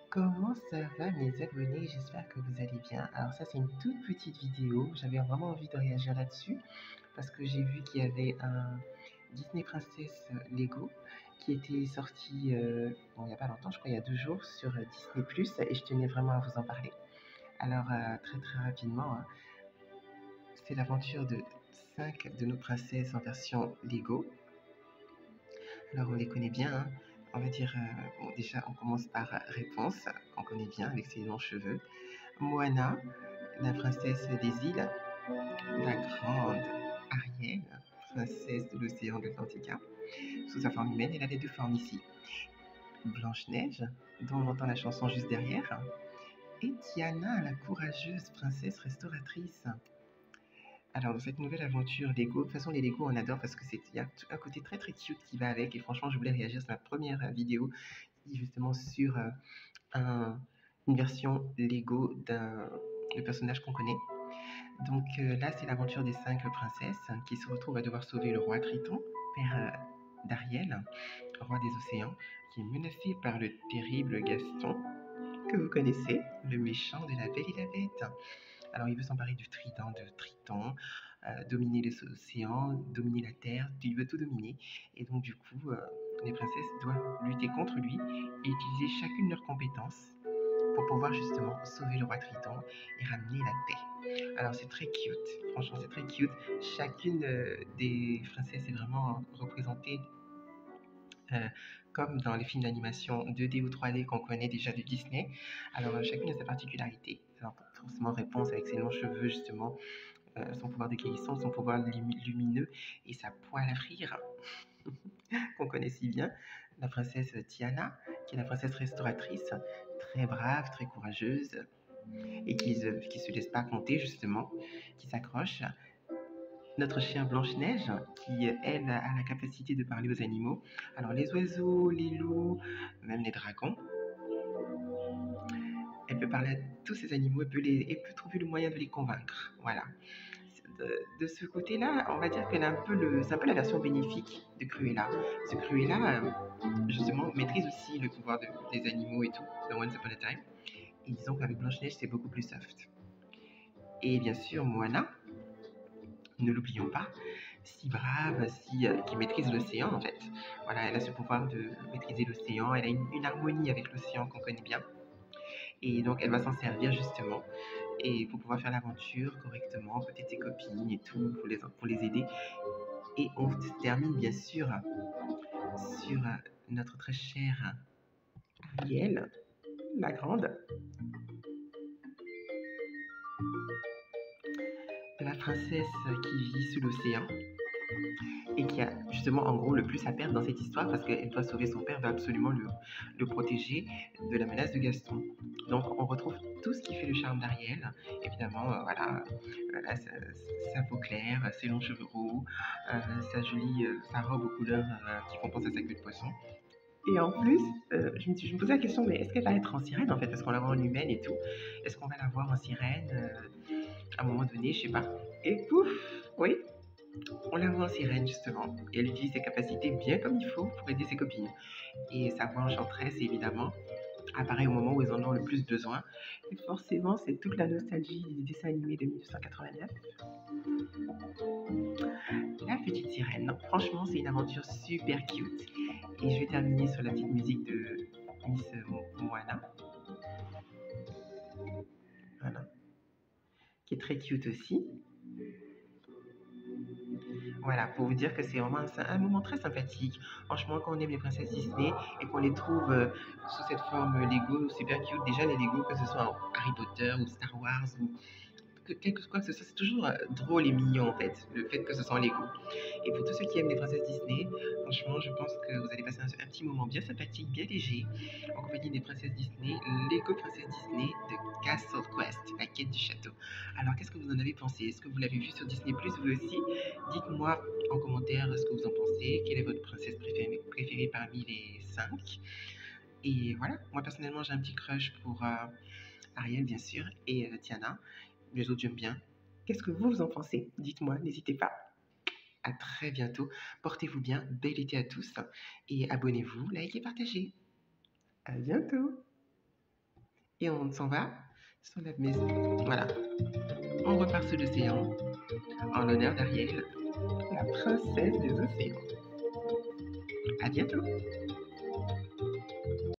Comment ça va mes abonnés? J'espère que vous allez bien. Alors ça c'est une toute petite vidéo, j'avais vraiment envie de réagir là-dessus parce que j'ai vu qu'il y avait un Disney Princess Lego qui était sorti bon, il n'y a pas longtemps, je crois il y a 2 jours sur Disney Plus et je tenais vraiment à vous en parler. Alors très rapidement, hein, c'est l'aventure de 5 de nos princesses en version Lego. Alors on les connaît bien, hein. On va dire, bon, déjà on commence par Réponse, qu'on connaît bien avec ses longs cheveux. Moana, la princesse des îles. La grande Ariel, princesse de l'océan de l'Atlantique. Sous sa forme humaine, elle a les 2 formes ici. Blanche-Neige, dont on entend la chanson juste derrière. Et Tiana, la courageuse princesse restauratrice. Alors, dans cette nouvelle aventure Lego, de toute façon, les Lego, on adore parce qu'il y a un côté très cute qui va avec. Et franchement, je voulais réagir sur ma première vidéo, justement sur une version Lego d'un personnage qu'on connaît. Donc là, c'est l'aventure des 5 princesses qui se retrouvent à devoir sauver le roi Triton, père d'Ariel, roi des océans, qui est menacé par le terrible Gaston, que vous connaissez, le méchant de La Belle et la Bête. Alors, il veut s'emparer du trident de Triton, dominer les océans, dominer la terre, il veut tout dominer. Et donc, du coup, les princesses doivent lutter contre lui et utiliser chacune leurs compétences pour pouvoir justement sauver le roi Triton et ramener la paix. Alors, c'est très cute, franchement, c'est très cute. Chacune des princesses est vraiment représentée comme dans les films d'animation 2D ou 3D qu'on connaît déjà de Disney. Alors, chacune a sa particularité. Alors, forcément, Réponse avec ses longs cheveux, justement, son pouvoir de guérison, son pouvoir lumineux et sa poêle à frire qu'on connaît si bien. La princesse Tiana, qui est la princesse restauratrice, très brave, très courageuse et qui se laisse pas compter, justement, qui s'accroche. Notre chien Blanche-Neige, qui, elle, a la capacité de parler aux animaux. Alors, les oiseaux, les loups, même les dragons. Elle peut parler à tous ces animaux, elle peut trouver le moyen de les convaincre. Voilà. De ce côté-là, on va dire qu'elle a c'est un peu la version bénéfique de Cruella. Ce Cruella, justement, maîtrise aussi le pouvoir des animaux et tout, dans Once Upon a Time. Et disons qu'avec Blanche-Neige, c'est beaucoup plus soft. Et bien sûr, Moana, ne l'oublions pas, si brave, qui maîtrise l'océan en fait. Voilà, elle a ce pouvoir de maîtriser l'océan, elle a une harmonie avec l'océan qu'on connaît bien. Et donc elle va s'en servir justement et pour pouvoir faire l'aventure correctement, peut-être ses copines et tout, pour les aider. Et on termine bien sûr sur notre très chère Ariel, la grande, la princesse qui vit sous l'océan et qui a justement en gros le plus à perdre dans cette histoire parce qu'elle doit sauver son père, va absolument le protéger de la menace de Gaston. Donc on retrouve tout ce qui fait le charme d'Ariel, évidemment, voilà, sa peau claire, ses longs cheveux roux, sa robe aux couleurs qui font penser à sa queue de poisson. Et en plus, je me posais la question, mais est-ce qu'elle va être en sirène en fait? Parce qu'on la voit en humaine et tout. Est-ce qu'on va la voir en sirène à un moment donné? Je sais pas. Et pouf, oui, on la voit en sirène justement. Et elle utilise ses capacités bien comme il faut pour aider ses copines. Et sa voix enchanteresse, évidemment, apparaît au moment où elles en ont le plus besoin. Et forcément, c'est toute la nostalgie des dessins animés de 1989. La petite sirène. Franchement, c'est une aventure super cute. Et je vais terminer sur la petite musique de Miss Moana. Voilà. Qui est très cute aussi. Voilà, pour vous dire que c'est vraiment un moment très sympathique. Franchement, quand on aime les princesses Disney et qu'on les trouve sous cette forme Lego super cute, déjà les Lego, que ce soit Harry Potter ou Star Wars ou quoi que ce soit, c'est toujours drôle et mignon en fait, le fait que ce soit en Lego. Et pour tous ceux qui aiment les princesses Disney, franchement, je pense que vous allez passer un petit moment bien sympathique, bien léger, en compagnie des princesses Disney, Lego Princesse Disney de Castle Quest, la quête du château. Alors, qu'est-ce que vous en avez pensé? Est-ce que vous l'avez vu sur Disney Plus vous aussi? Dites-moi en commentaire ce que vous en pensez. Quelle est votre princesse préférée parmi les 5? Et voilà, moi personnellement, j'ai un petit crush pour Ariel, bien sûr, et Tiana. Les autres, j'aime bien. Qu'est-ce que vous en pensez? Dites-moi, n'hésitez pas. À très bientôt. Portez-vous bien. Bel été à tous. Et abonnez-vous, likez, partagez. À bientôt. Et on s'en va sur la maison. Voilà. On repart sous l'océan en l'honneur d'Ariel, la princesse des océans. À bientôt.